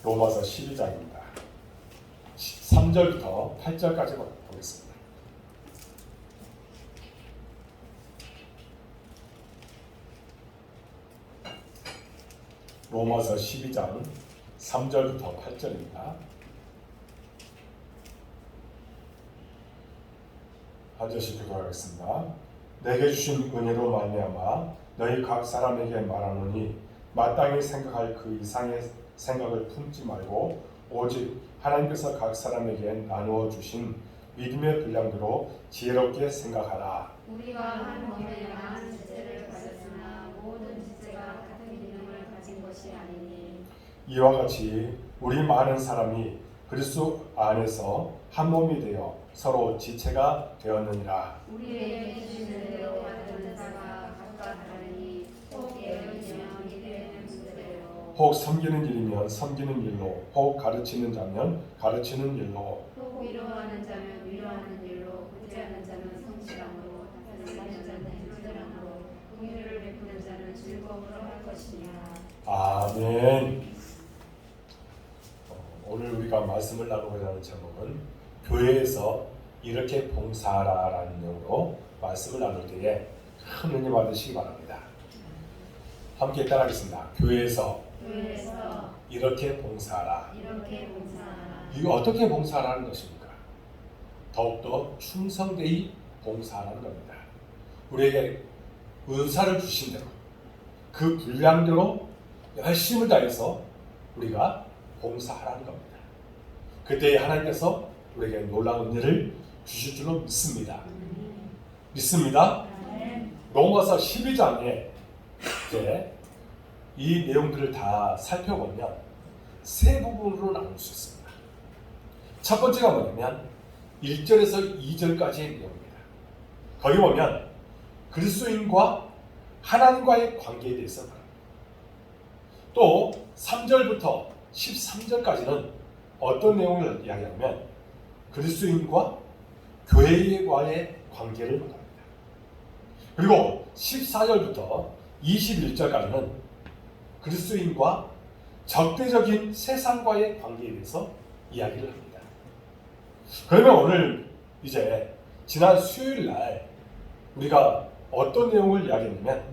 로마서 12장입니다. 3절부터 8절까지 보겠습니다. 로마서 12장 3절부터 8절입니다. 한 절씩 기도하겠습니다. 내게 주신 은혜로 말미암아 너희 각 사람에게 말하노니 마땅히 생각할 그 이상의 생각을 품지 말고 오직 하나님께서 각 사람에게 나누어 주신 믿음의 분량대로 지혜롭게 생각하라. 우리가 한 몸에 많은 지체를 가졌으나 모든 지체가 같은 기능을 가진 것이 아니니 이와 같이 우리 많은 사람이 그리스도 안에서 한 몸이 되어 서로 지체가 되었느니라. 우리에게 주신 은혜로 받은 자가 각각 다르니 혹 예언이면 이되는 분대로 혹 섬기는 일이면 섬기는 일로, 혹 가르치는 자면 가르치는 일로, 혹 위로하는 자면 위로하는 일로 구제하는 자는 성실함으로 다스리는 자는 불전함으로 공의를 베푸는 자는 즐거움으로 할 것이니라. 아멘. 오늘 우리가 말씀을 나누고자 하는 제목은 교회에서 이렇게 봉사하라라는 내용으로 말씀을 나눌 때에 큰 은혜 받으시기 바랍니다. 함께 따라하겠습니다. 교회에서 이렇게 봉사하라. 이렇게 봉사하라. 이거 어떻게 봉사하라는 것입니까? 더욱더 충성되이 봉사하라는 겁니다. 우리에게 은사를 주신 대로 그 분량대로 열심을 다해서 우리가 봉사하라는 겁니다. 그때 하나님께서 우리에게 놀라운 일을 주실 줄로 믿습니다. 믿습니다. 로마서 12장에 이제 이 내용들을 다 살펴보면 세 부분으로 나눌 수 있습니다. 첫 번째가 뭐냐면 1절에서 2절까지의 내용입니다. 거기 보면 그리스도인과 하나님과의 관계에 대해서 말합니다. 또 3절부터 13절까지는 어떤 내용을 이야기하냐면 그리스도인과 교회와의 관계를 말합니다. 그리고 14절부터 21절까지는 그리스도인과 적대적인 세상과의 관계에 대해서 이야기를 합니다. 그러면 오늘 이제 지난 수요일 날 우리가 어떤 내용을 이야기했냐면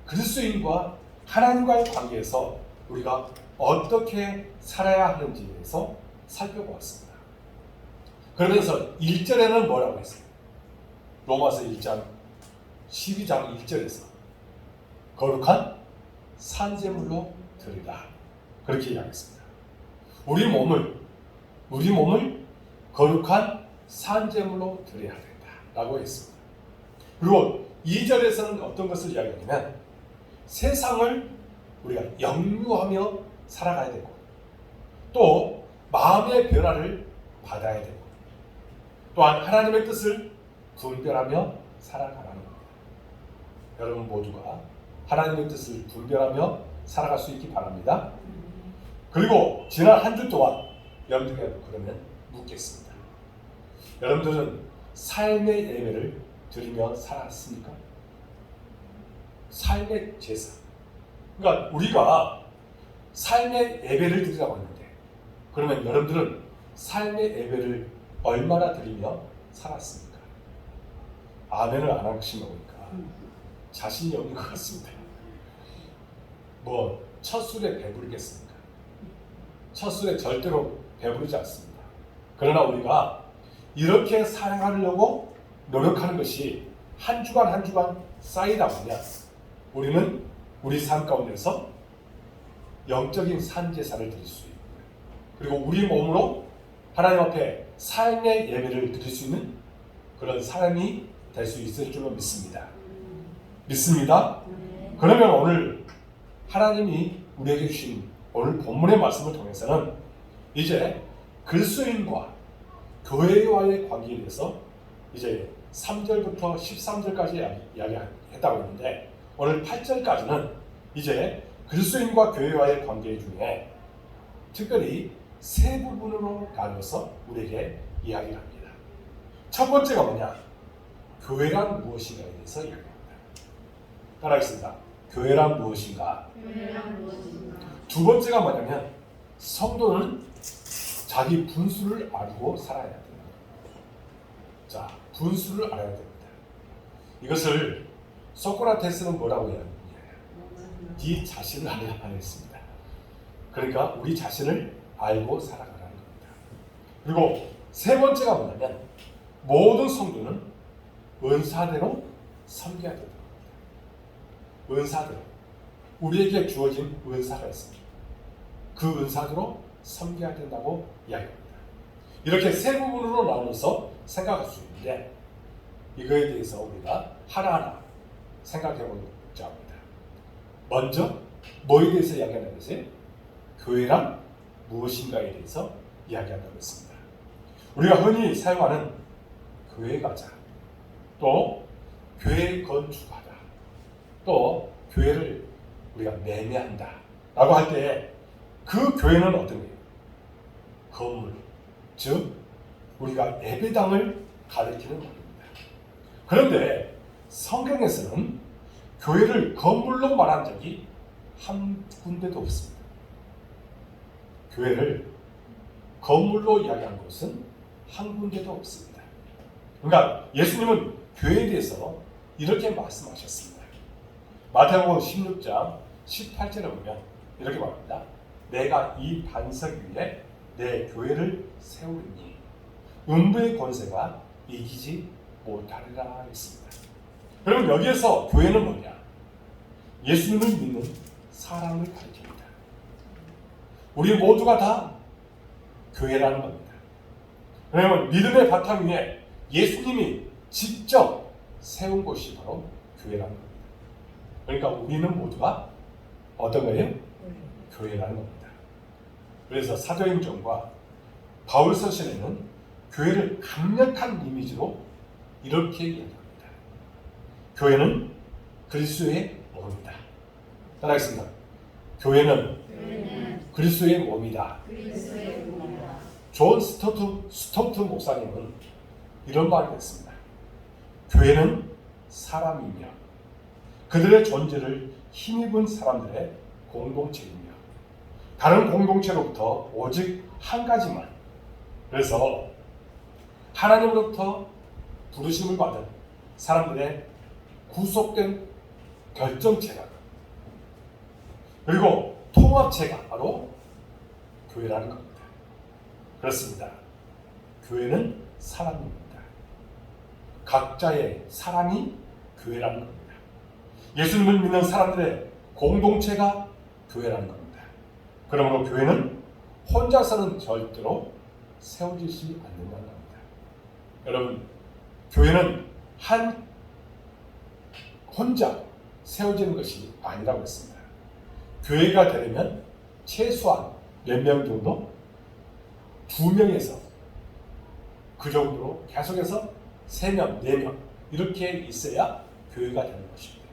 그리스도인과 하나님과의 관계에서 우리가 어떻게 살아야 하는지에 대해서 살펴보았습니다. 그러면서 1절에는 뭐라고 했어요? 로마서 1장 12장 1절에서 거룩한 산제물로 드리라 그렇게 이야기했습니다. 우리 몸을 거룩한 산제물로 드려야 된다라고 했습니다. 그리고 2절에서는 어떤 것을 이야기하냐면 세상을 우리가 역류하며 살아가야 되고 또 마음의 변화를 받아야 되고 또한 하나님의 뜻을 분별하며 살아가라는 겁니다. 여러분 모두가 하나님의 뜻을 분별하며 살아갈 수 있기 바랍니다. 그리고 지난 한 주 동안 여러분들에게 그러면 묻겠습니다. 여러분들은 삶의 예배를 드리며 살았습니까? 삶의 제사. 그러니까 우리가 삶의 예배를 드리라고 했는데 그러면 여러분들은 삶의 예배를 얼마나 드리며 살았습니까? 아멘을 안 하시는 거니까 자신이 없는 것 같습니다. 뭐 첫 술에 배부르겠습니까? 첫 술에 절대로 배부르지 않습니다. 그러나 우리가 이렇게 살아가려고 노력하는 것이 한 주간 한 주간 쌓이다 보면 우리는 우리 삶 가운데서 영적인 산제사를 드릴 수 있고 그리고 우리 몸으로 하나님 앞에 삶의 예배를 드릴 수 있는 그런 사람이 될 수 있을 줄로 믿습니다. 믿습니다. 그러면 오늘 하나님이 우리에게 주신 오늘 본문의 말씀을 통해서는 이제 그리스도인과 교회와의 관계에 대해서 이제 3절부터 13절까지 이야기했다고 했는데 오늘 8절까지는 이제 그리스도인과 교회와의 관계 중에 특별히 세 부분으로 나눠서 우리에게 이야기를 합니다. 첫 번째가 뭐냐? 교회란 무엇인가에 대해서 이야기합니다. 따라하겠습니다. 교회란 무엇인가? 교회란 무엇인가? 두 번째가 뭐냐면 성도는 자기 분수를 알고 살아야 됩니다. 자, 분수를 알아야 됩니다. 이것을 소크라테스는 뭐라고 해요? 네 자신을 알아야 했습니다. 그러니까 우리 자신을 알고 살아가라는 겁니다. 그리고 세 번째가 뭐냐면 모든 성도는 은사대로 섬겨야 된다. 은사대로 우리에게 주어진 은사가 있습니다. 그 은사대로 섬겨야 된다고 이야기합니다. 이렇게 세 부분으로 나눠서 생각할 수 있는데 이거에 대해서 우리가 하나하나 생각해 보자 합니다. 먼저 뭐에 대해서 이야기하는 것이 교회란 무엇인가에 대해서 이야기한다고 했습니다. 우리가 흔히 사용하는 교회 가자, 또 교회 건축하다, 또 교회를 우리가 매매한다 라고 할 때 그 교회는 어떤 거예요? 건물, 즉 우리가 예배당을 가리키는 말입니다. 그런데 성경에서는 교회를 건물로 말한 적이 한 군데도 없습니다. 교회를 건물로 이야기한 곳은 한 군데도 없습니다. 그러니까 예수님은 교회에 대해서 이렇게 말씀하셨습니다. 마태복음 16장 18절에 보면 이렇게 말합니다. 내가 이 반석 위에 내 교회를 세우리니 음부의 권세가 이기지 못하리라 했습니다. 그럼 여기에서 교회는 뭐냐? 예수님을 믿는 사람을 가리킵니다. 우리 모두가 다 교회라는 겁니다. 왜냐하면 믿음의 바탕 위에 예수님이 직접 세운 곳이 바로 교회라는 겁니다. 그러니까 우리는 모두가 어떤 거예요? 교회라는 겁니다. 그래서 사도행전과 바울서신에는 교회를 강력한 이미지로 이렇게 이야기합니다. 교회는 그리스도의 몸이다. 따라하겠습니다. 교회는 그리스도의 몸이다. 그리스도의 몸이다. 존 스토트 목사님은 이런 말을 했습니다. 교회는 사람이며 그들의 존재를 힘입은 사람들의 공동체이며 다른 공동체로부터 오직 한 가지만, 그래서 하나님으로부터 부르심을 받은 사람들의 구속된 결정체가 그리고 통합체가 바로 교회라는 겁니다. 그렇습니다. 교회는 사람입니다. 각자의 사람이 교회라는 겁니다. 예수님을 믿는 사람들의 공동체가 교회라는 겁니다. 그러므로 교회는 혼자서는 절대로 세워지지 않는다는 겁니다. 여러분, 교회는 혼자 세워지는 것이 아니라고 했습니다. 교회가 되려면 최소한 몇 명 정도? 2명에서 그 정도로 계속해서 3명, 4명 이렇게 있어야 교회가 되는 것입니다.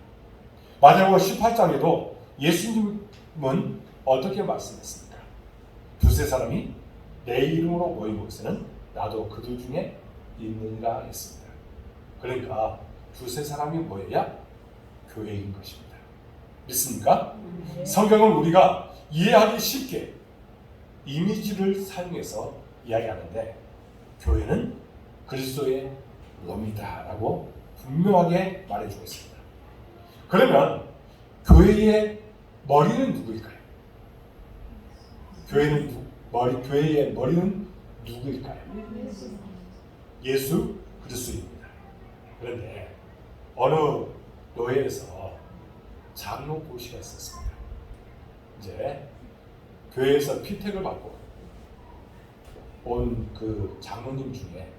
마태복음 18장에도 예수님은 어떻게 말씀했습니까? 두세 사람이 내 이름으로 모인 곳에는 나도 그들 중에 있느니라 했습니다. 그러니까 두세 사람이 모여야 교회인 것입니다. 믿습니까? 성경은 우리가 이해하기 쉽게 이미지를 사용해서 이야기하는데 교회는 그리스도의 몸이다 라고 분명하게 말해주고 있습니다. 그러면 교회의 머리는 누구일까요? 교회의 머리는 누구일까요? 예수 그리스도입니다. 그런데 어느 교회에서 장로 고시가 있었습니다. 이제 교회에서 피택을 받고 온 그 장로님 중에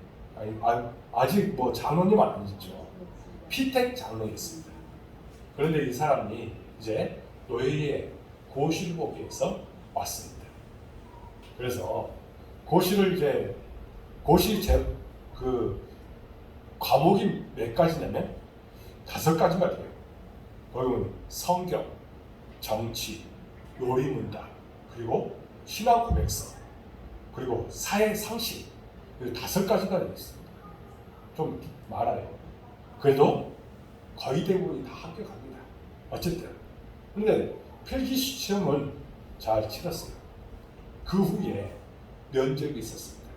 아직 뭐 장로님 아니죠. 피택 장로였습니다. 그런데 이 사람이 이제 노예의 고시를 보기 위해서 왔습니다. 그래서 고시를 이제 그 과목이 몇 가지냐면 5가지가 돼요. 거기는 성경, 정치, 요리문답, 그리고 신앙 고백서, 그리고 사회 상식, 5가지가 되어 있습니다. 좀 많아요. 그래도 거의 대부분이 다 합격합니다. 어쨌든 근데 필기 시험은 잘 치렀어요. 그 후에 면접이 있었습니다.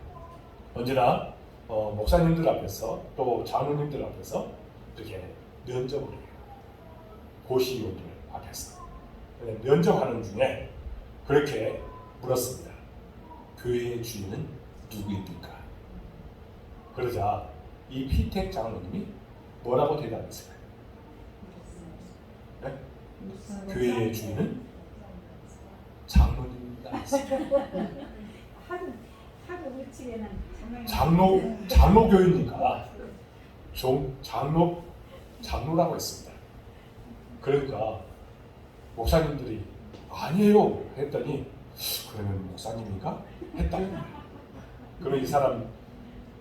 언제나 목사님들 앞에서 또 장로님들 앞에서 이렇게 면접을 해요. 고시원들 앞에서. 면접하는 중에 그렇게 물었습니다. 교회의 주인은 누구입니까? 그러자 이 피택 장로님이 뭐라고 대답했을까요? 네? 교회의 주인은 장로님입니다. 장로교회니까 장로라고 했습니다. 그러니까 목사님들이 아니에요 했더니 그러면 목사님인가? 했다. 그럼 이 사람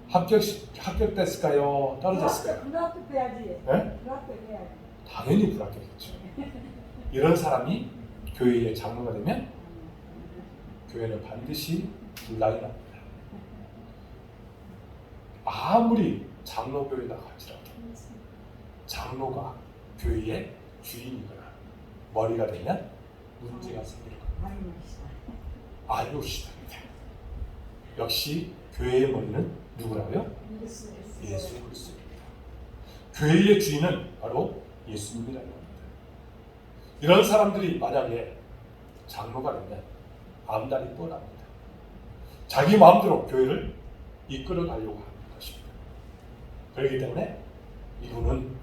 합격됐을까요? 떨어졌을까요? 불합격해야지. 네? 불합격해야지. 당연히 불합격했죠. 이런 사람이 교회의 장로가 되면 교회는 반드시 분란이 납니다. 아무리 장로교회다 할지라도 장로가 교회의 주인이거나 머리가 되면 문제가 생길 겁니다. 아유시다. 역시 교회의 머리는 누구라고요? 예수 그리스도입니다. 교회의 주인은 바로 예수님이라는 겁니다. 이런 사람들이 만약에 장로가 되면 암달이 뻔합니다. 자기 마음대로 교회를 이끌어 가려고 하는 것입니다. 그렇기 때문에 이분은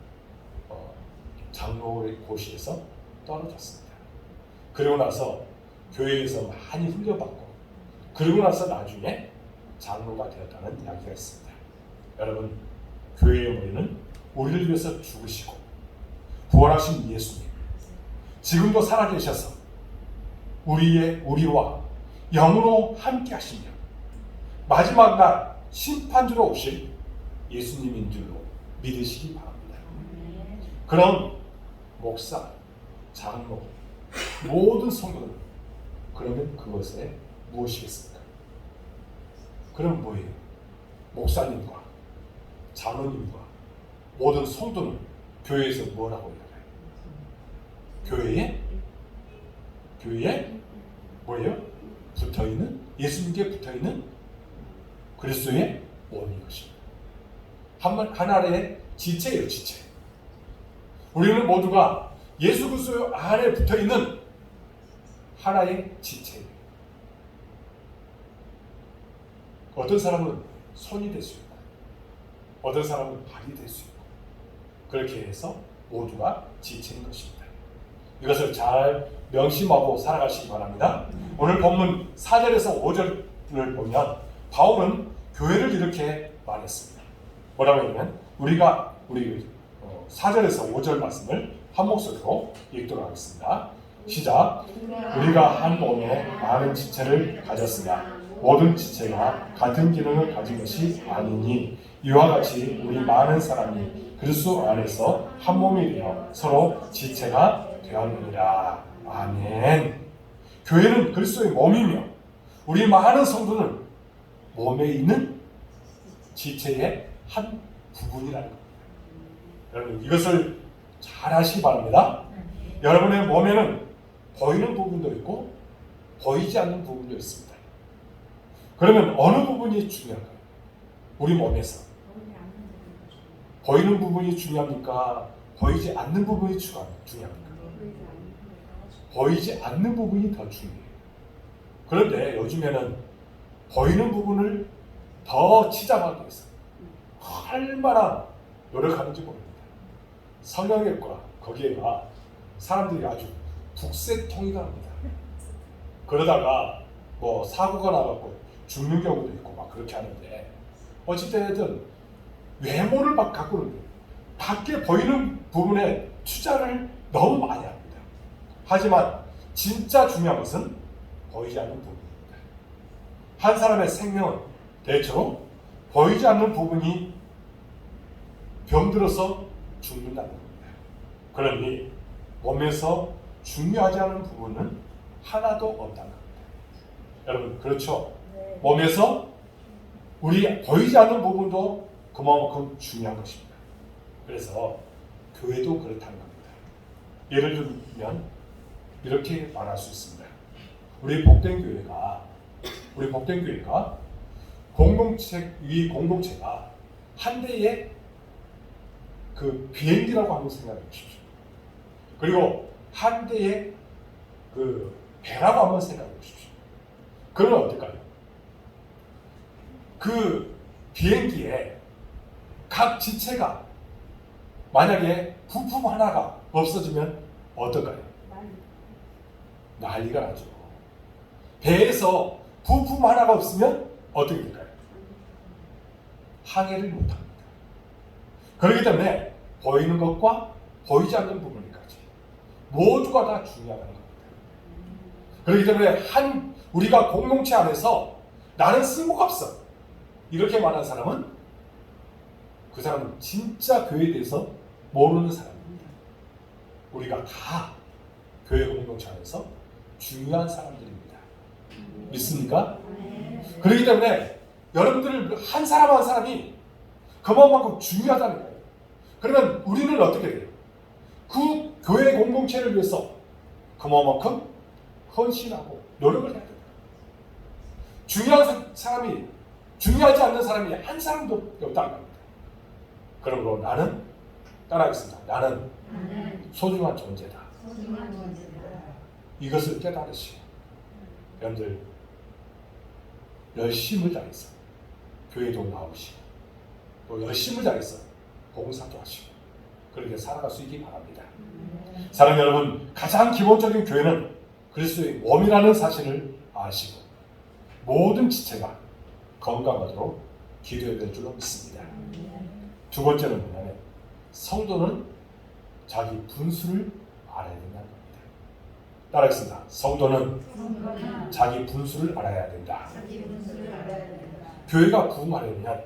장로의 고시에서 떨어졌습니다. 그리고 나서 교회에서 많이 흘려받고 그리고 나서 나중에 장로가 되었다는 이야기가 있습니다. 여러분, 교회의 머리는 우리를 위해서 죽으시고 부활하신 예수님, 지금도 살아계셔서 우리와 영으로 함께 하시며 마지막 날 심판주로 오실 예수님인 줄로 믿으시기 바랍니다. 그럼 목사, 장로, 모든 성도는 그러면 그것에 무엇이겠습니까? 그럼 뭐예요? 목사님과 장로님과 모든 성도는 교회에서 뭐라고 해요? 교회에 뭐예요? 붙어있는, 예수님께 붙어있는 그리스도의 몸인 것입니다. 하나의 지체예요, 지체. 우리는 모두가 예수 그리스도 안에 붙어있는 하나의 지체예요. 어떤 사람은 손이 될 수 있고 어떤 사람은 발이 될 수 있고 그렇게 해서 모두가 지체인 것입니다. 이것을 잘 명심하고 살아가시기 바랍니다. 오늘 본문 4절에서 5절을 보면 바울은 교회를 이렇게 말했습니다. 뭐라고 하냐면 우리 4절에서 5절 말씀을 한 목소리로 읽도록 하겠습니다. 시작. 우리가 한 몸에 많은 지체를 가졌으나 모든 지체가 같은 기능을 가진 것이 아니니 이와 같이 우리 많은 사람이 그리스도 안에서 한 몸이 되어 서로 지체가 되었느니라. 아멘. 교회는 그리스도의 몸이며 우리 많은 성도는 몸에 있는 지체의 한 부분이라는 겁니다. 여러분 이것을 잘 하시기 바랍니다. 여러분의 몸에는 보이는 부분도 있고 보이지 않는 부분도 있습니다. 그러면 어느 부분이 중요할까요? 우리 몸에서 보이는 부분이 중요합니까? 보이지 않는 부분이 중요합니까? 보이지 않는 부분이 더 중요해요. 그런데 요즘에는 보이는 부분을 더 치장하기 위해서 얼마나 노력하는지 모릅니다. 성형외과 거기에가 사람들이 아주 북새통이가 합니다. 그러다가 뭐 사고가 나갖고 죽는 경우도 있고 막 그렇게 하는데 어찌됐든 외모를 막 가꾸는데 밖에 보이는 부분에 투자를 너무 많이 합니다. 하지만 진짜 중요한 것은 보이지 않는 부분입니다. 한 사람의 생명은 대체로 보이지 않는 부분이 병들어서 죽는다는 겁니다. 그러니 몸에서 중요하지 않은 부분은 하나도 없다는 겁니다. 여러분 그렇죠? 네. 몸에서 우리 보이지 않는 부분도 그만큼 중요한 것입니다. 그래서 교회도 그렇다는 겁니다. 예를 들면 이렇게 말할 수 있습니다. 우리 복된 교회가 공동체가 한 대의 그 비행기라고 한번 생각해 보십시오. 그리고 한 대의 그 배라고 한번 생각해 보십시오. 그러면 어떨까요? 그 비행기에 각 지체가 만약에 부품 하나가 없어지면 어떨까요? 난리가 나죠. 배에서 부품 하나가 없으면 어떻게 될까요? 항해를 못합니다. 그렇기 때문에 보이는 것과 보이지 않는 부분까지 모두가 다 중요하다는 겁니다. 그렇기 때문에 우리가 공동체 안에서 나는 쓸모없어 이렇게 말하는 사람은 그 사람은 진짜 교회에 대해서 모르는 사람입니다. 우리가 다 교회 공동체 안에서 중요한 사람들입니다. 믿습니까? 그렇기 때문에 여러분들 한 사람 한 사람이 그만큼 중요하다는 거예요. 그러면 우리는 어떻게 돼요? 그 교회 공동체를 위해서 그만큼 헌신하고 노력을 해야 됩니다. 중요한 사람이 중요하지 않는 사람이 한 사람도 없다는 겁니다. 그러므로 나는 따라하겠습니다. 나는 소중한 존재다. 이것을 깨달으시고 여러분들 열심을 다해서 교회도 나오시고 또 열심을 다해서 봉사도 하시고 그렇게 살아갈 수 있기 바랍니다. 사랑하는 여러분, 가장 기본적인 교회는 그리스도의 몸이라는 사실을 아시고 모든 지체가 건강하도록 기도해야 될 줄로 믿습니다. 두 번째는 뭐냐면 성도는 자기 분수를 알아야 된다는 겁니다. 따라하겠습니다. 성도는 자기 분수를 알아야 된다. 교회가 부흥하려면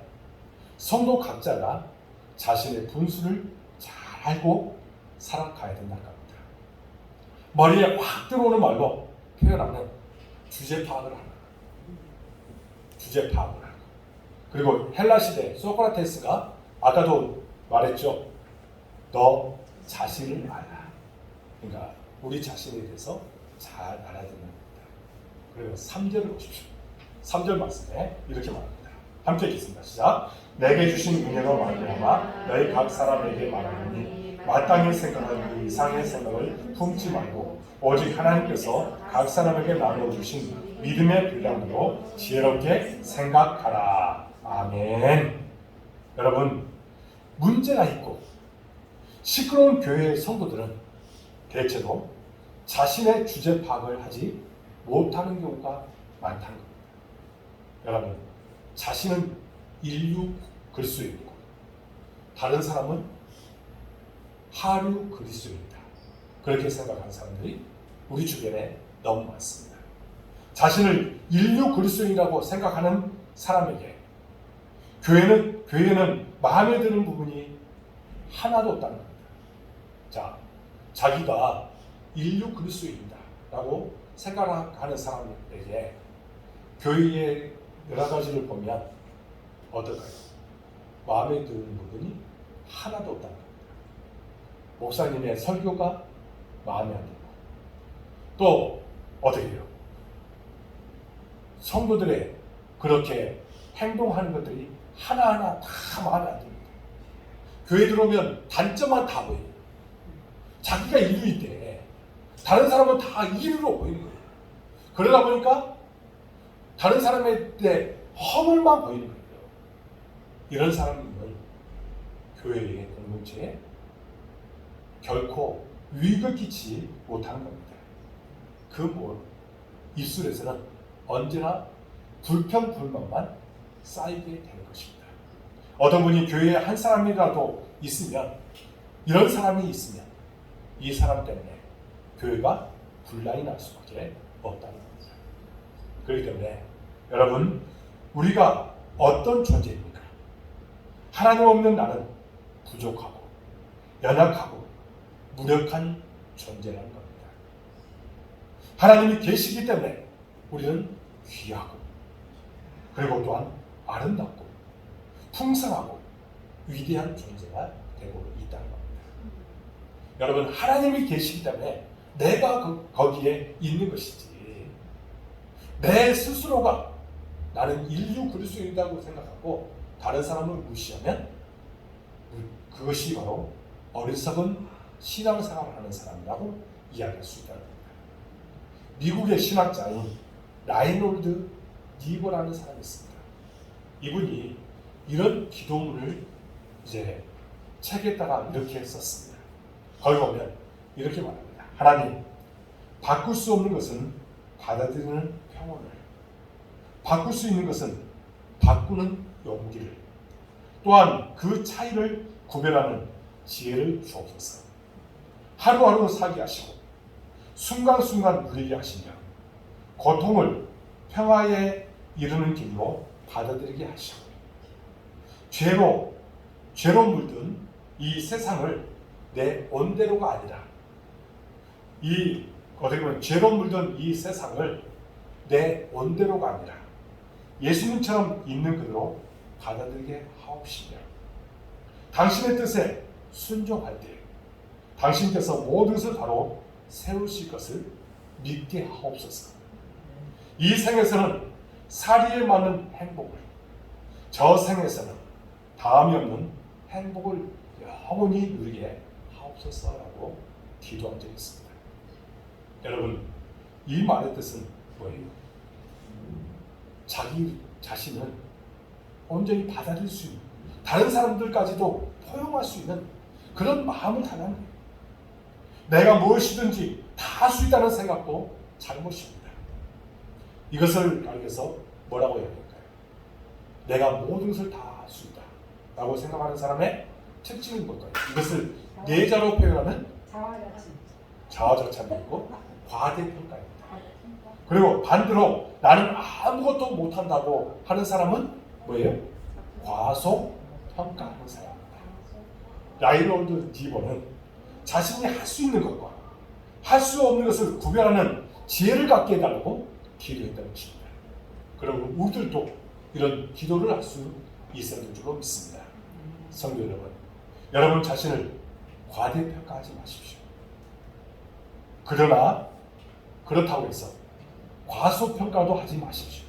성도 각자가 자신의 분수를 잘 알고 살아가야 된다는 겁니다. 머리에 확 들어오는 말로 표현하면 주제 파악을 하는 거예요. 주제 파악을 하는 거예요. 그리고 헬라 시대 소크라테스가 아까도 말했죠. 너 자신을 알라. 그러니까 우리 자신에 대해서 잘 알아야 된다는 겁니다. 그리고 3절을 보십시오. 3절 말씀에 이렇게 말합니다. 함께 읽겠습니다. 시작. 내게 주신 은혜로 말미암아 너희 각 사람에게 말하노니 마땅히 생각하는 그 이상의 생각을 품지 말고 오직 하나님께서 각 사람에게 나눠주신 믿음의 분량으로 지혜롭게 생각하라. 아멘. 여러분, 문제가 있고 시끄러운 교회의 성도들은 대체로 자신의 주제 파악을 하지 못하는 경우가 많다는 겁니다. 여러분, 자신은 인류 그리스도인이고 다른 사람은 하류 그리스도인이다. 그렇게 생각하는 사람들이 우리 주변에 너무 많습니다. 자신을 인류 그리스도인이라고 생각하는 사람에게 교회는 마음에 드는 부분이 하나도 없다는 겁니다. 자, 자기가 인류 그리스도인이다라고 생각하는 사람에게 교회의 여러 가지를 보면 어떨까요? 마음에 드는 부분이 하나도 없다는 겁니다. 목사님의 설교가 마음에 안 들고 또 어떻게 해요? 성도들의 그렇게 행동하는 것들이 하나하나 다 마음에 안 듭니다. 교회 들어오면 단점만 다 보여요. 자기가 인류인데 다른 사람은 다 이류로 보이는 거예요. 그러다 보니까 다른 사람에 대해 허물만 보이는 거예요. 이런 사람은 교회의 공동체에 결코 유익을 끼치지 못하는 겁니다. 입술에서는 언제나 불평불만만 쌓이게 되는 것입니다. 어떤 분이 교회에 한 사람이라도 있으면 이런 사람이 있으면 이 사람 때문에 교회가 분란이 날 수밖에 없다는 겁니다. 그렇기 때문에 여러분, 우리가 어떤 존재입니까? 하나님 없는 나는 부족하고 연약하고 무력한 존재라는 겁니다. 하나님이 계시기 때문에 우리는 귀하고 그리고 또한 아름답고 풍성하고 위대한 존재가 되고 있다는 겁니다. 여러분, 하나님이 계시기 때문에 내가 거기에 있는 것이지. 내 스스로가 나는 인류 그리스도인이라고 생각하고 다른 사람을 무시하면 그것이 바로 어리석은 신앙생활을 하는 사람이라고 이야기할 수 있다는 겁니다. 미국의 신학자인 라이놀드 니버라는 사람이 있습니다. 이분이 이런 기도문을 이제 책에다가 이렇게 썼습니다. 거기 보면 이렇게 말합니다. 하나님, 바꿀 수 없는 것은 받아들이는 평온을, 바꿀 수 있는 것은 바꾸는 용기를, 또한 그 차이를 구별하는 지혜를 주옵소서. 하루하루 살게 하시고 순간순간 누리게 하시며 고통을 평화에 이르는 길로 받아들이게 하시고 죄로 물든 이 세상을 내 온대로가 아니라 어떻게 보면 죄로 물든 이 세상을 내 온대로가 아니라 예수님처럼 있는 그대로 받아들이게 하옵시며 당신의 뜻에 순종할 때 당신께서 모든 것을 바로 세우실 것을 믿게 하옵소서. 이 생에서는 사리에 맞는 행복을, 저 생에서는 다음이 없는 행복을 영원히 누리게 하옵소서라고 기도한 적이 있습니다. 여러분, 이 말의 뜻은 뭐예요? 자기 자신을 온전히 받아들일 수 있는, 다른 사람들까지도 포용할 수 있는 그런 마음을 달라는 거예요. 내가 무엇이든지 다 할 수 있다는 생각도 잘못입니다. 이것을 알면서 뭐라고 해야 될까요? 내가 모든 것을 다 할 수 있다 라고 생각하는 사람의 특징은 뭘까요? 이것을 내자로 표현하는 자아자찬이고 과대평가입니다. 그리고 반대로 나는 아무것도 못한다고 하는 사람은 뭐예요? 과소평가하는 사람입니다. 라이놀드 니버는 자신이 할 수 있는 것과 할 수 없는 것을 구별하는 지혜를 갖게 해달라고 기도했다는 것입니다. 그럼 우리들도 이런 기도를 할 수 있어야 될 줄로 믿습니다. 성도 여러분 자신을 과대평가하지 마십시오. 그러나 그렇다고 해서 과소평가도 하지 마십시오.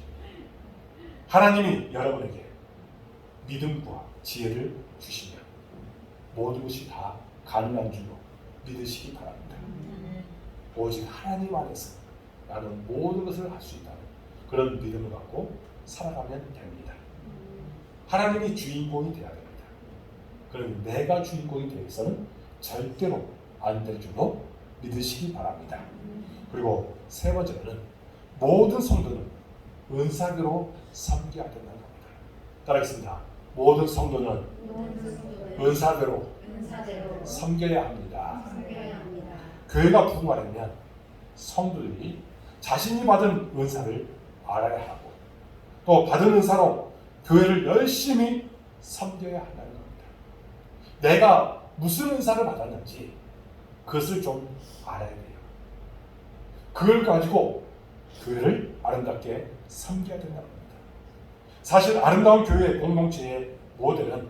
하나님이 여러분에게 믿음과 지혜를 주시면 모든 것이 다 가능한 줄로 믿으시기 바랍니다. 오직 하나님 안에서 나는 모든 것을 할 수 있다는 그런 믿음을 갖고 살아가면 됩니다. 하나님이 주인공이 되어야 됩니다. 그런데 내가 주인공이 되어서는 절대로 안 될 줄로 믿으시기 바랍니다. 그리고 세 번째는 모든 성도는 은사대로 섬겨야 된다는 겁니다. 따라하겠습니다. 모든 성도는 은사대로 섬겨야 합니다. 교회가 부흥하려면 성도들이 자신이 받은 은사를 알아야 하고 또 받은 은사로 교회를 열심히 섬겨야 한다는 겁니다. 내가 무슨 은사를 받았는지 그것을 좀 알아야 돼요. 그걸 가지고 교회를 아름답게 섬겨야 된다는 겁니다. 사실 아름다운 교회 공동체의 모델은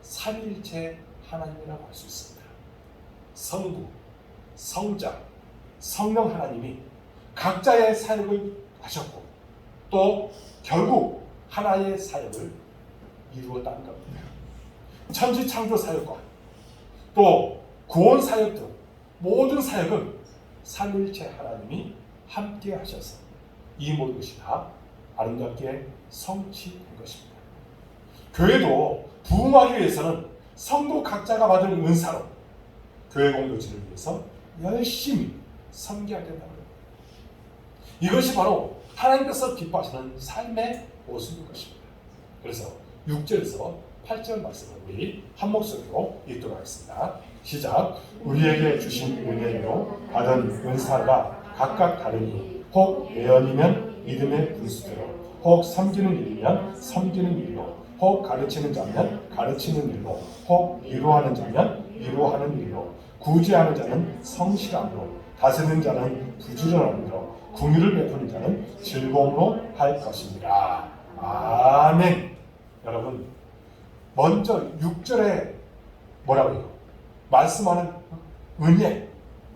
삼위일체 하나님이라고 할 수 있습니다. 성부, 성자, 성령 하나님이 각자의 사역을 하셨고 또 결국 하나의 사역을 이루었다는 겁니다. 천지창조 사역과 또 구원 사역 등 모든 사역은 삼위일체 하나님이 함께 하셔서 이 모든 것이 다 아름답게 성취된 것입니다. 교회도 부흥하기 위해서는 성도 각자가 받은 은사로 교회 공동체를 위해서 열심히 섬겨야 된다는 겁니다. 이것이 바로 하나님께서 기뻐하시는 삶의 모습인 것입니다. 그래서 6절에서 8절 말씀을 우리 한 목소리로 읽도록 하겠습니다. 시작. 우리에게 주신 은혜로 받은 은사가 각각 다르니 혹 예언이면 믿음의 분수대로 혹 섬기는 일이면 섬기는 일로 혹 가르치는 자면 가르치는 일로 혹 위로하는 자면 위로하는 일로 구제하는 자는 성실함으로 다스리는 자는 부지런함으로 긍휼을 베푸는 자는 즐거움으로 할 것입니다. 아멘. 여러분 먼저 6절에 뭐라고 해요? 말씀하는 은혜,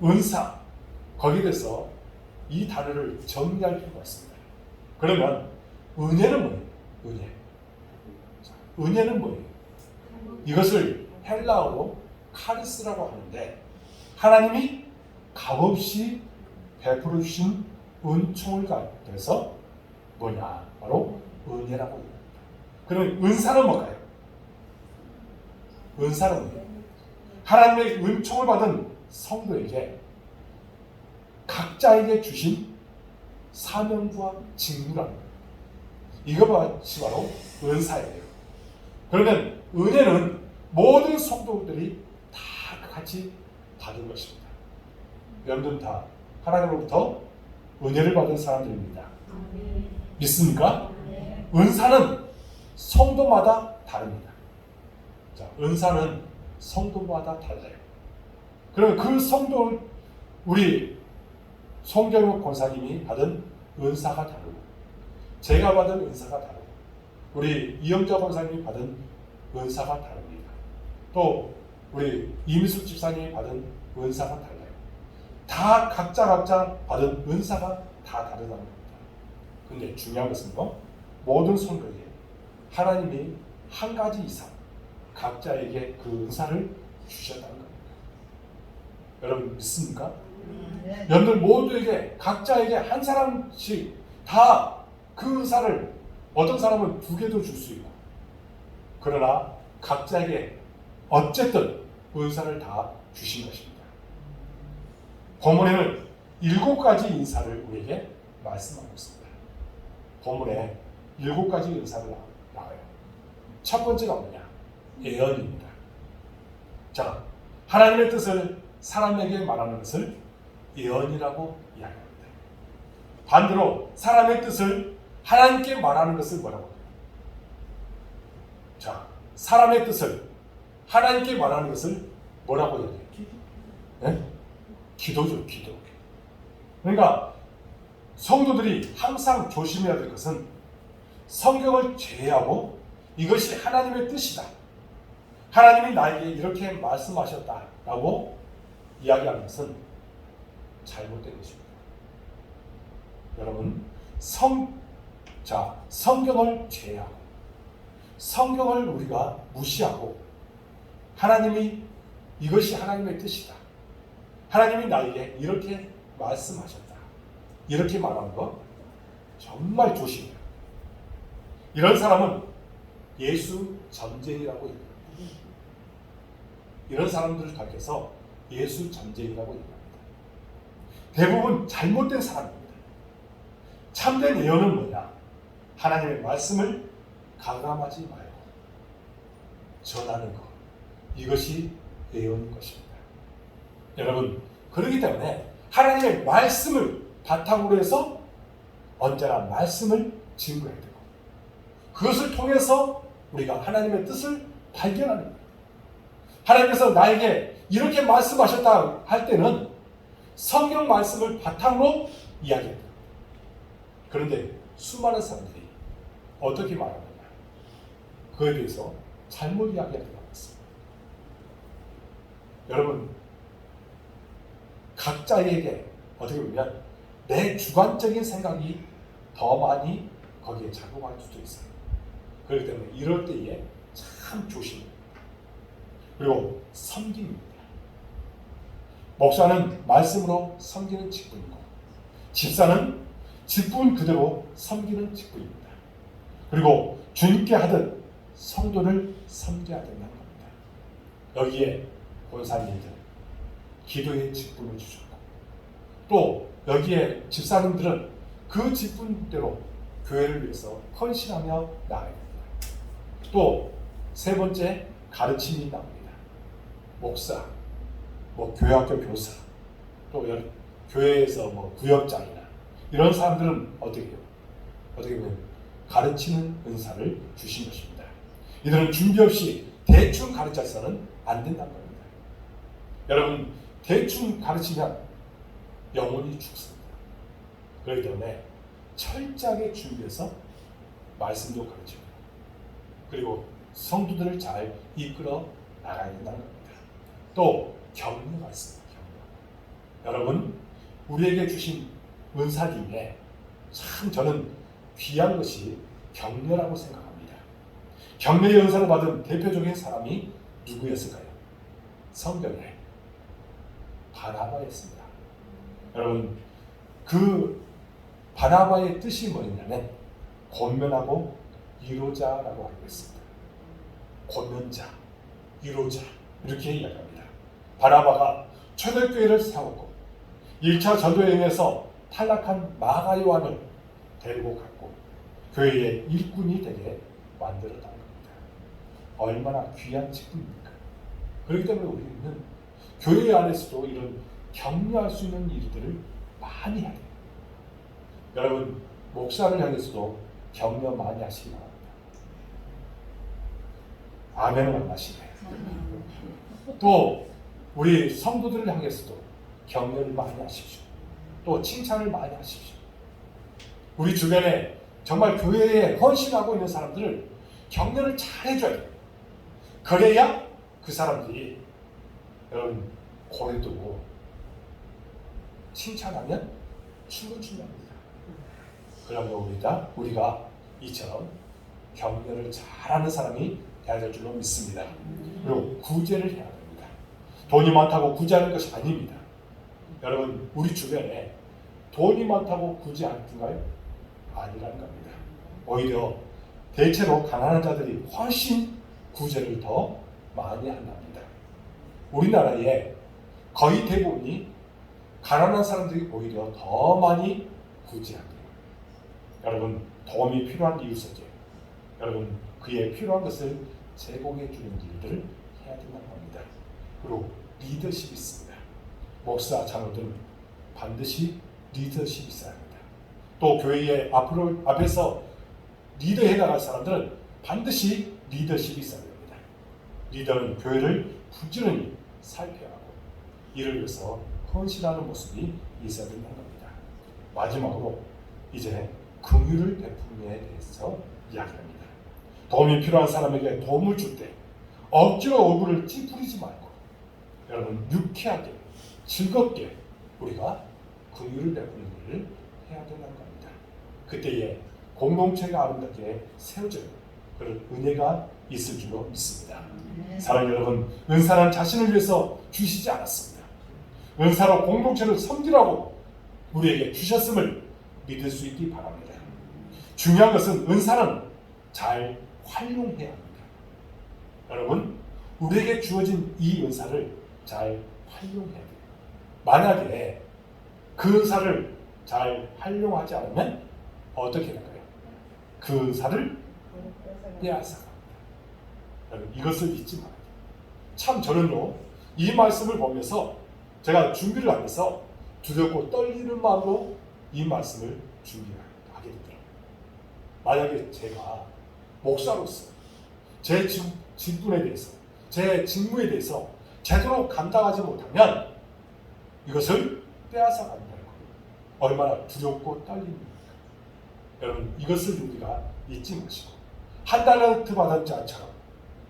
은사 거기에 대해서 이 단어를 정리할 필요가 있습니다. 그러면 은혜는 뭐예요? 은혜. 은혜는 뭐예요? 이것을 헬라어로 카리스라고 하는데 하나님이 값없이 베풀어 주신 은총을 가져서 뭐냐? 바로 은혜라고 합니다. 그럼 은사는 뭘까요? 은사는 뭐예요? 하나님의 은총을 받은 성도에게 각자에게 주신 사명과 직무라는 거예요. 이것이 바로 은사예요. 그러면 은혜는 모든 성도들이 다 같이 받은 것입니다. 여러분 다 하나님으로부터 은혜를 받은 사람들입니다. 믿습니까? 은사는 성도마다 다릅니다. 자, 은사는 성도마다 달라요. 그러면 그 성도 우리 송경욱 권사님이 받은 은사가 다르고 제가 받은 은사가 다르고 우리 이영자 권사님이 받은 은사가 다릅니다. 또 우리 이미숙 집사님이 받은 은사가 달라요. 다 각자 받은 은사가 다 다르다는 겁니다. 근데 중요한 것은 모든 성도에게 하나님이 한 가지 이상 각자에게 그 은사를 주셨다는 겁니다. 여러분 믿습니까? 여러분들 모두에게 각자에게 한 사람씩 다 그 은사를 어떤 사람은 2개도 줄 수 있고 그러나 각자에게 어쨌든 그 은사를 다 주신 것입니다. 본문에는 7가지 은사를 우리에게 말씀하고 있습니다. 본문에 7가지 은사를 나와요. 첫 번째가 뭐냐? 예언입니다. 자, 하나님의 뜻을 사람에게 말하는 것을 예언이라고 이야기합니다. 반대로 사람의 뜻을 하나님께 말하는 것을 뭐라고 합니까? 자, 사람의 뜻을 하나님께 말하는 것을 뭐라고 이야기해요? 네? 기도죠, 기도. 그러니까 성도들이 항상 조심해야 될 것은 성경을 제외하고 이것이 하나님의 뜻이다. 하나님이 나에게 이렇게 말씀하셨다라고 이야기하는 것은 잘못된 것입니다. 여러분, 성경을 제외하고 성경을 우리가 무시하고 하나님이 이것이 하나님의 뜻이다. 하나님이 나에게 이렇게 말씀하셨다. 이렇게 말하는 거 정말 조심해요. 이런 사람은 예수 전쟁이라고 얘기합니다. 이런 사람들을 가리켜서 예수 전쟁이라고 얘기합니다. 대부분 잘못된 사람입니다. 참된 예언은 뭐냐? 하나님의 말씀을 가감하지 말고 전하는 것. 이것이 예언인 것입니다. 여러분, 그렇기 때문에 하나님의 말씀을 바탕으로 해서 언제나 말씀을 증거해야 되고 그것을 통해서 우리가 하나님의 뜻을 발견하는 거예요. 하나님께서 나에게 이렇게 말씀하셨다 할 때는 성경 말씀을 바탕으로 이야기해야 돼요. 그런데 수많은 사람들이 어떻게 말하느냐? 그에 대해서 잘못 이야기하는 것 같습니다. 여러분, 각자에게 어떻게 보면 내 주관적인 생각이 더 많이 거기에 작용할 수도 있어요. 그렇기 때문에 이럴 때에 참 조심해야 됩니다. 그리고 섬깁니다. 목사는 말씀으로 섬기는 직분이고 집사는 직분 그대로 섬기는 직분입니다. 그리고 주님께 하듯 성도를 섬겨야 된다는 겁니다. 여기에 권사님들 기도의 직분을 주셨고 또 여기에 집사님들은 그 직분대로 교회를 위해서 헌신하며 나아야 됩니다. 또 세 번째 가르침이 나옵니다. 목사, 교회학교 교사, 또 교회에서 구역장이나 이런 사람들은 어떻게 해요? 어떻게 보면 가르치는 은사를 주신 것입니다. 이들은 준비 없이 대충 가르쳐서는 안 된다는 겁니다. 여러분, 대충 가르치면 영혼이 죽습니다. 그렇기 때문에 철저하게 준비해서 말씀도 가르치고 그리고 성도들을 잘 이끌어 나가야 된다는 겁니다. 또 격려가 있습니다. 격려. 여러분, 우리에게 주신 은사 중에 참 저는 귀한 것이 격려라고 생각합니다. 격려의 은사를 받은 대표적인 사람이 누구였을까요? 성경에 바나바였습니다. 여러분, 그 바나바의 뜻이 뭐였냐면 권면하고 위로자라고 알고 있습니다. 권면자, 위로자 이렇게 이야기합니다. 바나바가 초대교회를 세웠고 1차 전도여행에서 탈락한 마가 요한을 데리고 갔고 교회의 일꾼이 되게 만들었다는 겁니다. 얼마나 귀한 직분입니까? 그렇기 때문에 우리는 교회 안에서도 이런 격려할 수 있는 일들을 많이 해야 돼요. 여러분, 목사를 향해서도 격려 많이 하시기 바랍니다. 아멘을 안 하시네. 또 우리 성도들을 향해서도 격려를 많이 하십시오. 또 칭찬을 많이 하십시오. 우리 주변에 정말 교회에 헌신하고 있는 사람들을 격려를 잘 해줘야 돼요. 그래야 그 사람들이 여러분 고개 두고 칭찬하면 충분합니다. 그러면 우리가 이처럼 격려를 잘하는 사람이 되어야 될 줄로 믿습니다. 그리고 구제를 해야 됩니다. 돈이 많다고 구제하는 것이 아닙니다. 여러분, 우리 주변에 돈이 많다고 구제하는가요? 아니라는 겁니다. 오히려 대체로 가난한 자들이 훨씬 구제를 더 많이 한답니다. 우리나라에 거의 대부분이 가난한 사람들이 오히려 더 많이 구제합니다. 여러분, 도움이 필요한 이웃에게 여러분 그의 필요한 것을 제공해 주는 일들을 해야 된다고 합니다. 그리고 리더십이 있습니다. 목사, 장로들은 반드시 리더십이 있어야 합니다. 또 교회의 앞에서 리더해 나갈 사람들은 반드시 리더십이 있어야 됩니다. 리더는 교회를 부지런히 살펴야 하고 이를 위해서 헌신하는 모습이 있어야 된다는 겁니다. 마지막으로 이제 긍휼을 베품에 대해서 이야기합니다. 도움이 필요한 사람에게 도움을 줄 때 억지로 얼굴을 찌푸리지 말고 여러분 유쾌하게 즐겁게 우리가 긍휼을 베푸는 일을 해야 된다는 겁니다. 그때에 공동체가 아름답게 세워져요. 그런 은혜가 있을 줄로 믿습니다. 사랑하는 여러분, 은사는 자신을 위해서 주시지 않았습니다. 은사로 공동체를 섬기라고 우리에게 주셨음을 믿을 수 있기 바랍니다. 중요한 것은 은사는 잘 활용해야 합니다. 여러분, 우리에게 주어진 이 은사를 잘 활용해야 돼요. 만약에 그 은사를 잘 활용하지 않으면 어떻게 될까요? 그 은사를 빼앗아갑니다. 여러분, 이것을 잊지 말아야 돼요. 참 저는요, 이 말씀을 보면서 제가 준비를 하면서 두렵고 떨리는 마음으로 이 말씀을 준비하게 되더라고요. 만약에 제가 목사로서 제 직분에 대해서 제 직무에 대해서 제대로 감당하지 못하면 이것을 빼앗아간다는 거예요. 얼마나 두렵고 떨립니까? 여러분, 이것을 우리가 잊지 마시고 한 달란트 받은 자처럼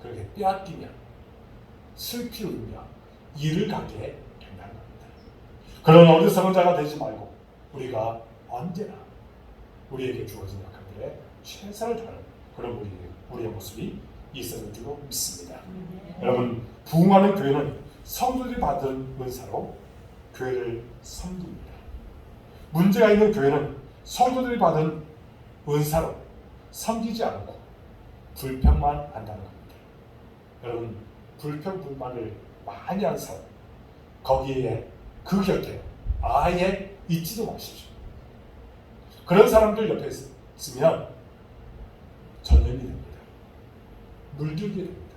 그렇게 빼앗기면 슬피 울며 이를 가게 된다는 겁니다. 그런 어리석은 자가 되지 말고 우리가 언제나 우리에게 주어진 역할들에 최선을 다하는 그런 우리의 모습이 있어야 될 줄로 믿습니다. 여러분, 부흥하는 교회는 성도들이 받은 은사로 교회를 섬깁니다. 문제가 있는 교회는 성도들이 받은 은사로 섬기지 않고 불평만 한다는 겁니다. 여러분, 불평 불만을 많이 한 사람 거기에 그 곁에 아예 있지도 마십시오. 그런 사람들 옆에 있으면 전염이 됩니다. 물들게 됩니다.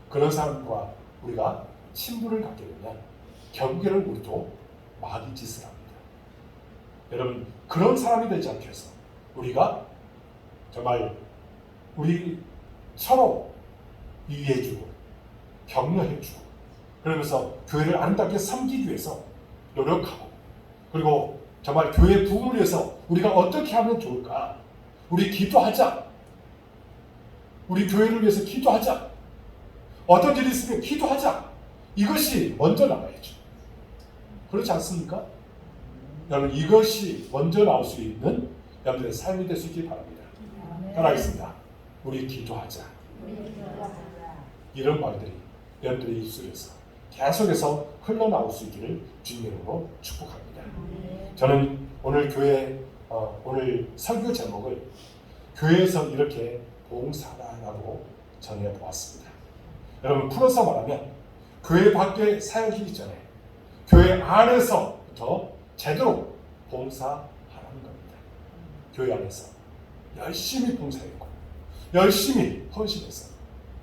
그런 사람과 우리가 친분을 갖게 되면 결국에는 우리도 마귀 짓을 합니다. 여러분, 그런 사람이 되지 않게 해서 우리가 정말 우리 서로 이해해주고 격려해주고 그러면서 교회를 아름답게 섬기기 위해서 노력하고 그리고 정말 교회 부흥을 위해서 우리가 어떻게 하면 좋을까? 우리 기도하자. 우리 교회를 위해서 기도하자. 어떤 일이 있으면 기도하자. 이것이 먼저 나가야죠. 그렇지 않습니까? 여러분 이것이 먼저 나올 수 있는 여러분들의 삶이 될 수 있기 바랍니다. 따라하겠습니다. 우리 기도하자. 이런 말들이 여러분들의 입술에서 계속해서 흘러나올 수 있기를 주님으로 축복합니다. 저는 오늘 교회 오늘 설교 제목을 교회에서 이렇게 봉사라고 정해보았습니다. 여러분 풀어서 말하면 교회 밖에 사역이기 전에 교회 안에서부터 제대로 봉사하라는 겁니다. 교회 안에서 열심히 봉사했고 열심히 헌신해서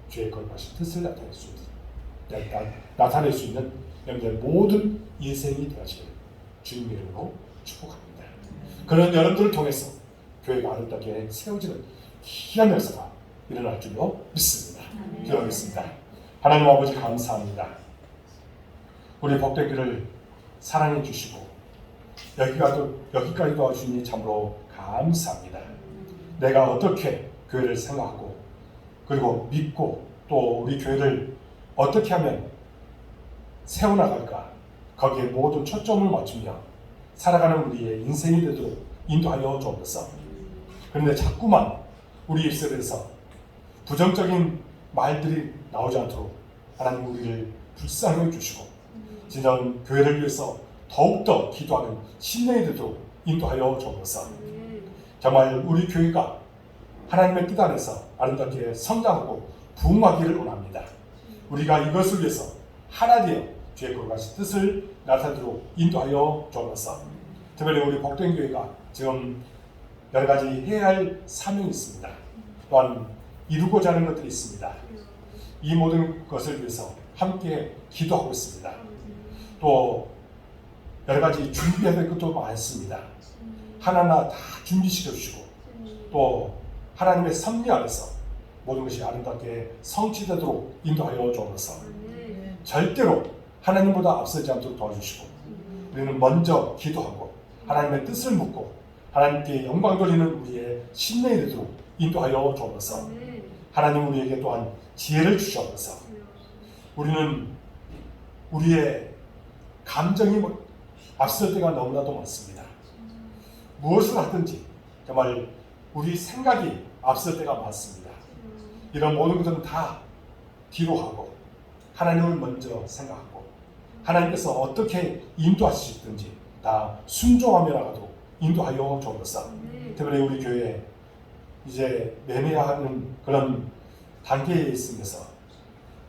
주의 거룩하신 뜻을 나타낼 수 있는 여러분들의 모든 인생이 되어지기를 주님 이름으로 축복합니다. 그런 여러분들을 통해서 교회가 아름답게 세워지는 귀한 역사가 일어날 줄로 믿습니다. 기도하겠습니다. 하나님 아버지 감사합니다. 우리 복되기를 사랑해 주시고 여기까지 도와주시니 참으로 감사합니다. 내가 어떻게 교회를 생각하고 그리고 믿고 또 우리 교회를 어떻게 하면 세워나갈까 거기에 모든 초점을 맞추며 살아가는 우리의 인생이 되도록 인도하여 주옵소서. 그런데 자꾸만 우리 입술에서 부정적인 말들이 나오지 않도록 하나님 우리를 불쌍해 주시고 진정 교회를 위해서 더욱더 기도하는 신령이 되도록 인도하여 주옵소서. 정말 우리 교회가 하나님의 뜻 안에서 아름답게 성장하고 부흥하기를 원합니다. 우리가 이것을 위해서 하나 되어 주의 거룩하신 뜻을 나타내도록 인도하여 주옵소서. 특별히 우리 복된 교회가 지금 여러 가지 해야 할 사명이 있습니다. 또한 이루고자 하는 것들이 있습니다. 이 모든 것을 위해서 함께 기도하고 있습니다. 또 여러 가지 준비해야 될 것도 많습니다. 하나하나 다 준비시켜 주시고 또 하나님의 섭리 안에서 모든 것이 아름답게 성취되도록 인도하여 주옵소서. 절대로 하나님보다 앞서지 않도록 도와주시고 우리는 먼저 기도하고 하나님의 뜻을 묻고 하나님께 영광 돌리는 우리의 신뢰이 되도록 인도하여 주옵소서. 하나님 우리에게 또한 지혜를 주시옵소서. 우리는 우리의 감정이 앞설 때가 너무나도 많습니다. 무엇을 하든지 정말 우리 생각이 앞설 때가 많습니다. 이런 모든 것들은 다 뒤로 하고 하나님을 먼저 생각하고 하나님께서 어떻게 인도하시든지 다 순종하며 나가도록 인도하여 주옵소서. 특별히 우리 교회에 이제 매매해야 하는 그런 단계에 있으면서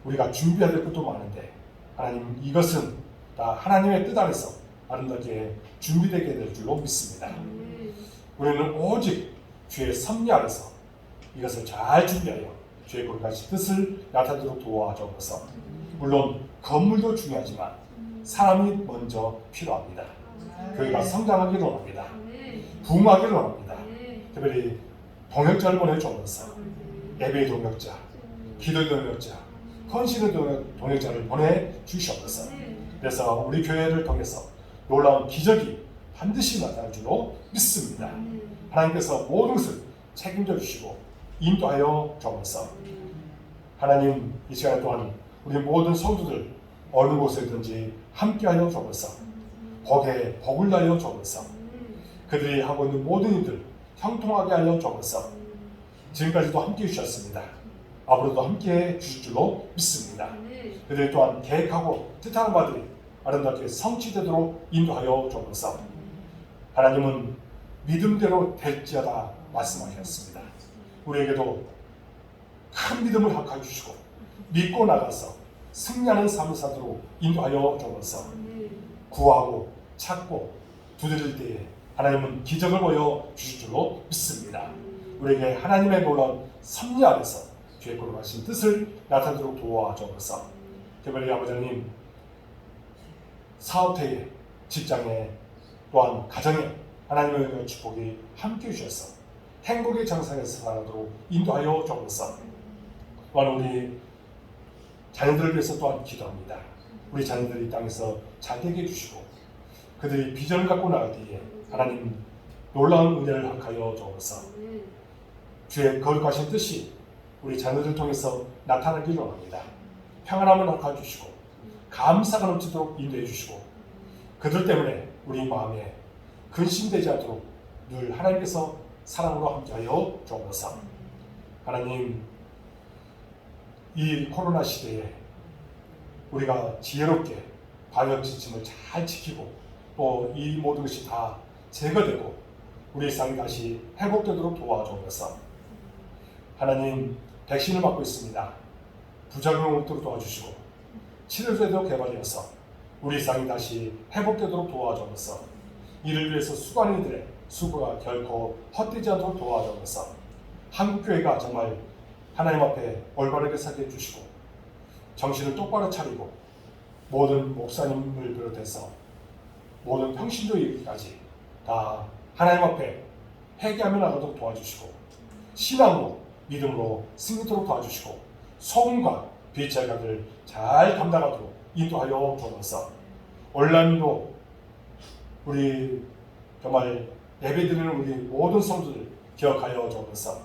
우리가 준비해야 될 것도 많은데 하나님 이것은 다 하나님의 뜻 안에서 아름답게 준비되게 될 줄로 믿습니다. 우리는 오직 주의 섭리 안에서 이것을 잘 준비하여 주의 거룩하신 뜻을 나타내도록 도와주옵소서. 물론 건물도 중요하지만 사람이 먼저 필요합니다. 교회가 성장하기를 원합니다. 부흥하기를 원합니다. 특별히 동역자를 보내주옵소서. 예배의 동역자, 기도의 동역자, 헌신의 동역자를 보내주시옵소서. 그래서 우리 교회를 통해서 놀라운 기적이 반드시 나타날 줄로 믿습니다. 하나님께서 모든 것을 책임져 주시고 인도하여 주옵소서. 하나님 이 시간 또한 우리 모든 성도들 어느 곳에든지 함께하여 주옵소서. 거기에 복을 나여 주옵소서. 그들이 하고 있는 모든 일들 형통하게 하여 주옵소서. 지금까지도 함께해 주셨습니다. 앞으로도 함께해 주실 줄로 믿습니다. 그들이 또한 계획하고 뜻하는 바들이 아름답게 성취되도록 인도하여 주옵소서. 하나님은 믿음대로 될지어다 말씀하셨습니다. 우리에게도 큰 믿음을 허락해 주시고 믿고 나가서 승리하는 삶을 사도록 인도하여 주옵소서. 구하고 찾고 두드릴 때에 하나님은 기적을 보여 주실 줄로 믿습니다. 우리에게 하나님의 놀라운 섭리 안에서 주의 거룩하신 뜻을 나타내도록 도와주옵소서. 특별히 아버지님 사업태에 직장에 또한 가정에 하나님의 축복이 함께 주셔서 행복의 정상에서 살아가도록 인도하여 주옵소서. 또한 우리 자녀들을 위해서 또한 기도합니다. 우리 자녀들이 이 땅에서 잘 되게 해주시고 그들이 비전을 갖고 나갈 때에 하나님 놀라운 은혜를 허락하여 주옵소서. 주의 거룩하신 뜻이 우리 자녀들을 통해서 나타나기를 원합니다. 평안함을 허락해 주시고 감사가 넘치도록 인도해 주시고 그들 때문에 우리 마음에 근심되지 않도록 늘 하나님께서 사랑으로 함께하여 주옵소서. 하나님, 이 코로나 시대에 우리가 지혜롭게 방역 지침을 잘 지키고 또 이 모든 것이 다 제거되고 우리 일상이 다시 회복되도록 도와주옵소서. 하나님, 백신을 맞고 있습니다. 부작용을 없도록 도와주시고 치료제도 개발되어서 우리 일상이 다시 회복되도록 도와주옵소서. 이를 위해서 수고하는 이들의 수고가 결코 헛되지 않도록 도와주옵소서. 한국교회가 정말 하나님 앞에 올바르게 서게 해주시고 정신을 똑바로 차리고 모든 목사님을 비롯해서 모든 평신도에게까지 다 하나님 앞에 회개하며 나가도록 도와주시고 신앙으로 믿음으로 승리토록 도와주시고 소금과 빛의 각을 잘 감당하도록 인도하여 주옵소서. 온라인으로 우리 정말 예배드리는 우리 모든 성도들 기억하여 주옵소서.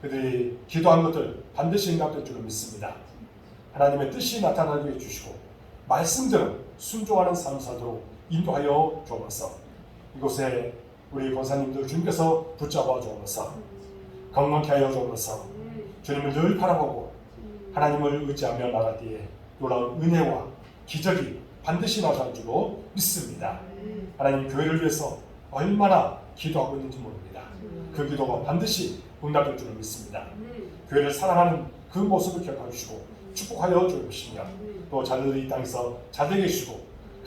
그들이 기도한 것들 반드시 응답될 줄을 믿습니다. 하나님의 뜻이 나타나게 해주시고 말씀대로 순종하는 삶 사도록 인도하여 주옵소서. 이곳에 우리 권사님들 주님께서 붙잡아 주옵소서. 건강케 하여 주옵소서. 주님을 늘 바라보고 하나님을 의지하며 나갈 때에 놀라운 은혜와 기적이 반드시 나타날 줄로 믿습니다. 하나님, 교회를 위해서 얼마나 기도하고 있는지 모릅니다. 그 기도가 반드시 응답될 줄을 믿습니다. 교회를 사랑하는 그 모습을 기억해 주시고 축복하여 주시며 또 자녀들이 이 땅에서 잘 되게 해주시고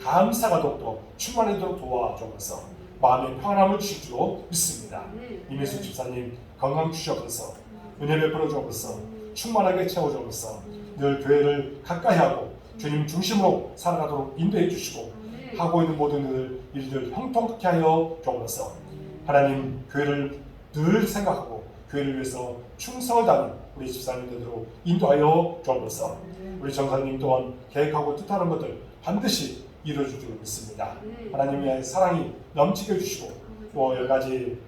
감사가 더욱더 충만하도록 도와주옵소서. 마음의 평안함을 주실 줄로 믿습니다. 이민수 집사님 건강 주시옵소서. 은혜 베풀어 주옵소서. 충만하게 채워 주옵소서. 늘 교회를 가까이 하고 주님 중심으로 살아가도록 인도해 주시고 하고 있는 모든 일들 형통케 하여 주옵소서. 하나님, 교회를 늘 생각하고 교회를 위해서 충성을 다하는 우리 집사님들로 인도하여 주옵소서. 우리 전사님 또한 계획하고 뜻하는 것들 반드시 이루어질 줄 믿습니다. 하나님의 사랑이 넘치게 해주시고 또 여러 가지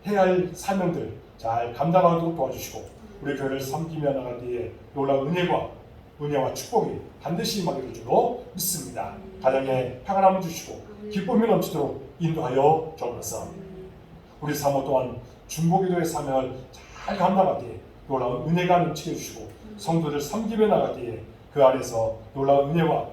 해야 할 사명들 잘 감당하도록 도와주시고 우리 교회를 섬기며 나갈 때에 놀라운 은혜와 축복이 반드시 임하게 될 줄로 믿습니다. 가정에 평안함을 주시고 기쁨이 넘치도록 인도하여 주옵소서. 우리 사모 또한 중보기도의 사명을 잘 감당할 때에 놀라운 은혜가 넘치게 해주시고 성도들 섬기며 나갈 때에 그 안에서 놀라운 은혜와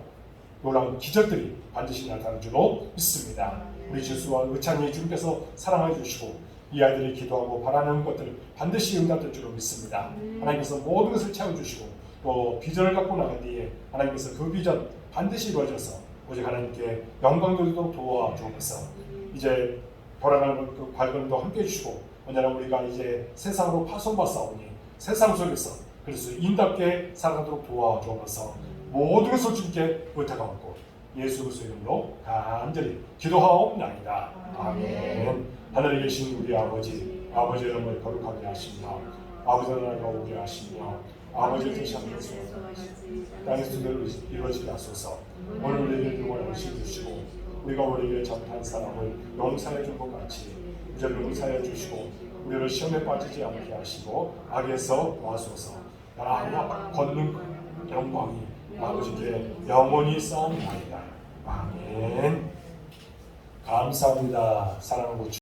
놀라운 기적들이 반드시 나타날 줄로 믿습니다. 우리 지수와 의찬이 주님께서 사랑해 주시고 이 아이들이 기도하고 바라는 것들 반드시 응답될 줄로 믿습니다. 하나님께서 모든 것을 채워주시고 또 비전을 갖고 나갈 때에 하나님께서 그 비전 반드시 이루어져서 오직 하나님께 영광 돌리도록 도와주옵소서. 이제 돌아가는 그 발걸음도 함께 해주시고 언제나 우리가 이제 세상으로 파송받사오니 세상 속에서 그래서 인답게 살아가도록 도와주옵소서. 모든 것을 주님께 의탁하옵고 예수 그리스도의 이름으로 간절히 기도하옵나이다. 아멘. 하늘에 계신 우리 아버지, 아버지의 이름을 거룩하게 하시며 아버지의 나라가 오게 하시며 아버지의 뜻이 하늘에서 땅에서도 이루어지게 하소서. 오늘 우리에게 일용할 음식 주시고 우리가 우리에게 잘못한 사람을 용서해 준 것 같이 우리를 용서해 주시고 우리를 시험에 빠지지 않게 하시고 악에서 도와소서. 나라와 권능 영광이 아버지께 영원히 싸움나이다. 아멘. 감사합니다. 사랑하고